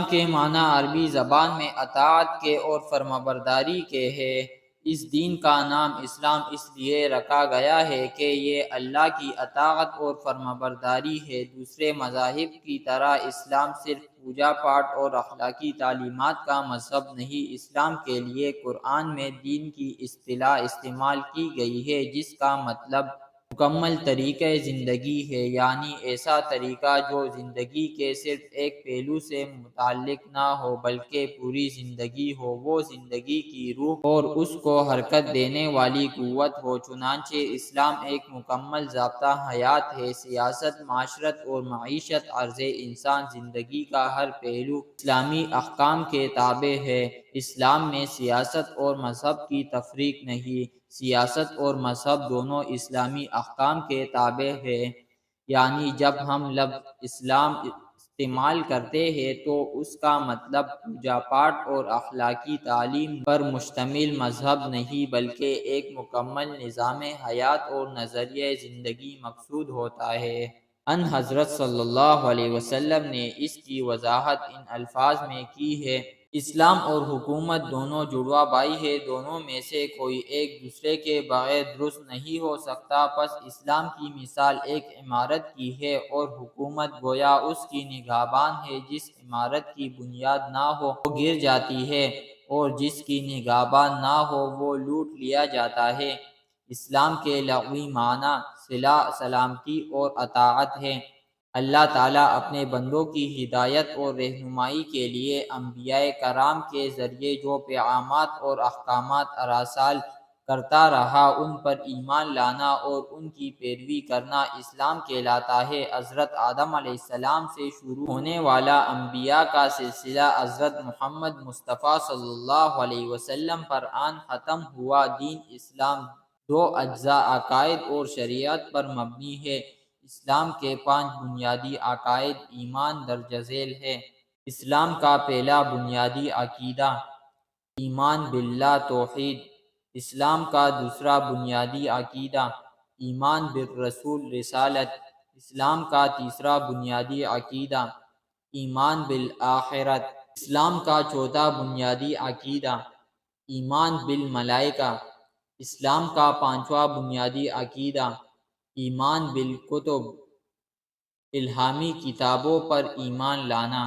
کے معنی عربی زبان میں اطاعت کے اور فرمانبرداری کے ہے۔ اس دین کا نام اسلام اس لیے رکھا گیا ہے کہ یہ اللہ کی اطاعت اور فرمانبرداری ہے۔ دوسرے مذاہب کی طرح اسلام صرف پوجا پاٹ اور اخلاقی تعلیمات کا مذہب نہیں۔ اسلام کے لیے قرآن میں دین کی اصطلاح استعمال کی گئی ہے جس کا مطلب مکمل طریقہ زندگی ہے، یعنی ایسا طریقہ جو زندگی کے صرف ایک پہلو سے متعلق نہ ہو بلکہ پوری زندگی ہو، وہ زندگی کی روح اور اس کو حرکت دینے والی قوت ہو۔ چنانچہ اسلام ایک مکمل ضابطہ حیات ہے۔ سیاست، معاشرت اور معیشت، عرض انسان زندگی کا ہر پہلو اسلامی احکام کے تابع ہے۔ اسلام میں سیاست اور مذہب کی تفریق نہیں، سیاست اور مذہب دونوں اسلامی احکام کے تابع ہیں، یعنی جب ہم لفظ اسلام استعمال کرتے ہیں تو اس کا مطلب پوجا پاٹ اور اخلاقی تعلیم پر مشتمل مذہب نہیں بلکہ ایک مکمل نظام حیات اور نظریہ زندگی مقصود ہوتا ہے۔ ان حضرت صلی اللہ علیہ وسلم نے اس کی وضاحت ان الفاظ میں کی ہے: اسلام اور حکومت دونوں جڑواں بھائی ہیں، دونوں میں سے کوئی ایک دوسرے کے بغیر درست نہیں ہو سکتا۔ پس اسلام کی مثال ایک عمارت کی ہے اور حکومت گویا اس کی نگہبان ہے۔ جس عمارت کی بنیاد نہ ہو وہ گر جاتی ہے اور جس کی نگہبان نہ ہو وہ لوٹ لیا جاتا ہے۔ اسلام کے لغوی معنی صلاح، سلامتی اور اطاعت ہے۔ اللہ تعالیٰ اپنے بندوں کی ہدایت اور رہنمائی کے لیے انبیاء کرام کے ذریعے جو پیغامات اور احکامات ارسال کرتا رہا ان پر ایمان لانا اور ان کی پیروی کرنا اسلام کہلاتا ہے۔ حضرت آدم علیہ السلام سے شروع ہونے والا انبیاء کا سلسلہ حضرت محمد مصطفیٰ صلی اللہ علیہ وسلم پر آن ختم ہوا۔ دین اسلام دو اجزاء عقائد اور شریعت پر مبنی ہے۔ اسلام کے 5 بنیادی عقائد ایمان درج ذیل ہے۔ اسلام کا پہلا بنیادی عقیدہ ایمان باللہ توحید۔ اسلام کا دوسرا بنیادی عقیدہ ایمان بالرسول رسالت۔ اسلام کا تیسرا بنیادی عقیدہ ایمان بالآخرت۔ اسلام کا چوتھا بنیادی عقیدہ ایمان بالملائکہ۔ اسلام کا پانچواں بنیادی عقیدہ ایمان بالکتب، الہامی کتابوں پر ایمان لانا۔